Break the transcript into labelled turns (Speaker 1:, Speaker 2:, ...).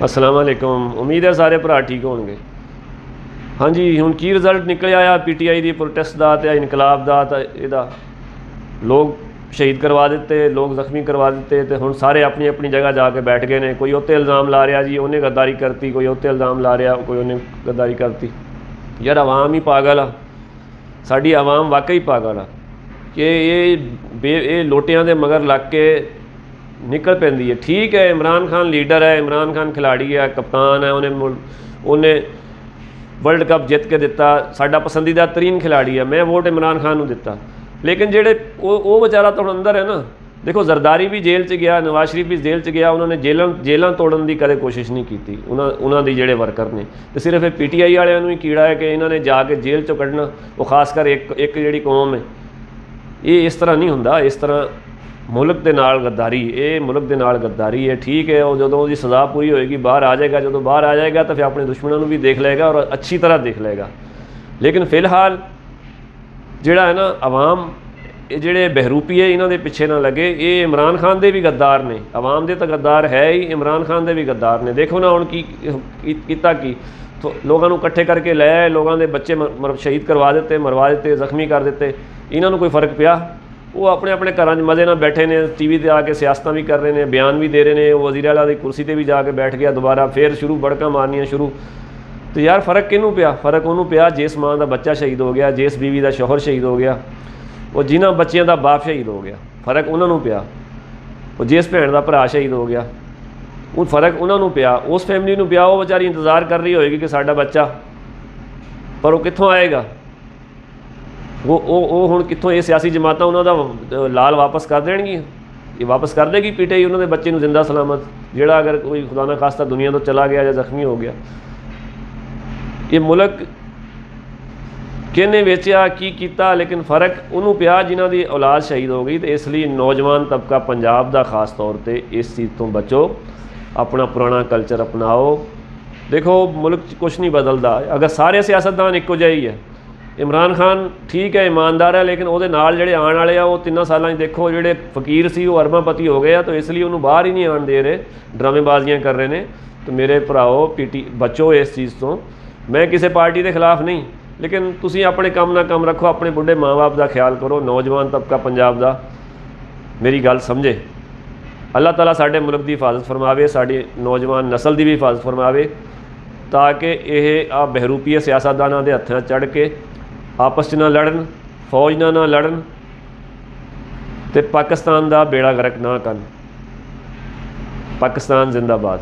Speaker 1: अस्सलाम वालेकुम। उम्मीद है सारे भरा ठीक होंगे। हाँ जी, हुण की रिजल्ट निकलिया आ PTI की प्रोटेस्ट का तो इनकलाब का, तो यदा लोग शहीद करवा दिते, लोग जख्मी करवा दिते, तो हुण सारे अपनी अपनी जगह जाके बैठ गए ने। कोई उत्ते इल्ज़ाम ला रहा जी उन्हें गद्दारी करती, कोई उत्ते इल्ज़ाम ला रहा कोई उन्हें गद्दारी करती। यार आवाम ही पागल आ, साडी आवाम वाकई पागल आ कि ये लोटियां दे मगर लग के निकल पैंदी है। ठीक है, इमरान खान लीडर है, इमरान खान खिलाड़ी है, कप्तान है, उन्हें वर्ल्ड कप जित के दिता, साडा पसंदीदा तरीन खिलाड़ी है, मैं वोट इमरान खान को दिता। लेकिन जेडे वो बेचारा तो अंदर है ना, देखो जरदारी भी जेल च गया, नवाज शरीफ भी जेल च गया, उन्होंने जेलों तोड़न की कदे कोशिश नहीं की। उन्होंने जेडे वर्कर ने तो सिर्फ ये PTI वालों ही कीड़ा है कि इन्होंने जाके जेल चो कढ़ना। वो खासकर एक जी कौम है, ये इस तरह नहीं होंदा। इस तरह मुल्क के नाल गद्दारी, ये मुल्क के नाल गद्दारी है। ठीक है, वो जो उसकी सज़ा पूरी होएगी बाहर आ जाएगा, जो बाहर आ जाएगा तो फिर अपने दुश्मनों भी देख लेगा और अच्छी तरह देख लेगा। लेकिन फिलहाल जिहड़ा है ना अवाम, जिहड़े बहरूपीए इन्हों के पिछे ना लगे। ये इमरान खान दे भी गद्दार ने, अवाम दे तो गद्दार है ही, इमरान खान दे भी गद्दार ने। देखो ना हुण की तो लोगों इकट्ठे करके लै आए, लोगों के बच्चे शहीद करवा दिते, मरवा दिते, जख्मी कर दिते। इन्हों कोई फर्क पिया? वो अपने अपने घर मज़े ना बैठे ने, TV पर आके सियासत भी कर रहे हैं, बयान भी दे रहे हैं। वज़ीर आला की कुर्सी पर भी जाके बैठ गया दोबारा, फिर शुरू बड़का मारनियाँ शुरू। तो यार फ़र्क किनू पिया? फ़र्क उन्होंने पिया जिस माँ का बच्चा शहीद हो गया, जिस बीवी का शौहर शहीद हो गया, वो जिन्होंने बच्चों का बाप शहीद हो गया, फ़र्क उन्होंने पिया। वो जिस भैन का भरा शहीद हो गया, वो फ़र्क उन्होंने पिया। उस फैमिली को पिया, वो बेचारी इंतज़ार कर रही होएगी कि साडा बच्चा, पर वो कित्थों आएगा? वो हुण कित्थों? ये सियासी जमातां उन्होंने लाल वापस कर देणगियां? ये वापस कर देगी PTI उन्होंने बच्चे को जिंदा सलामत, जिहड़ा अगर कोई खुदा ना खास्ता दुनिया तो चला गया या जख्मी हो गया? ये मुल्क किहने वेचिया की कीता? लेकिन फ़र्क उन्होंने पिया जिन्हां दी औलाद शहीद हो गई। तो इसलिए नौजवान तबका पंजाब का खास तौर पर इस चीज़ तो बचो, अपना पुराना कल्चर अपनाओ। देखो मुल्क कुछ नहीं बदलता अगर सारे सियासतदान इक्को जिहे ही है। इमरान खान ठीक है, ईमानदार है, लेकिन वो नाल जिहड़े आने वाले आ, वो 3 सालों देखो जिहड़े फकीर सी वो अरबापति हो गए। तो इसलिए उन्होंने बाहर ही नहीं आने दे रहे, ड्रामेबाजियां कर रहे हैं। तो मेरे भराओ बचो इस चीज़ तो। मैं किसी पार्टी के खिलाफ नहीं, लेकिन तुसीं अपने काम ना काम रखो, अपने बुढ़े माँ बाप का ख्याल करो। नौजवान तबका पंजाब का मेरी गल समझे। अल्लाह ताला साडे मुल्क की हिफाजत फरमावे, साड़ी नौजवान नस्ल की भी हिफाजत फरमावे, ताकि यह आ बहरूपीए सियासतदानां दे हत्थां चढ़ के आपस ना लड़न, फौज ना लड़न, तो पाकिस्तान का बेड़ा गर्क ना करन। पाकिस्तान जिंदाबाद।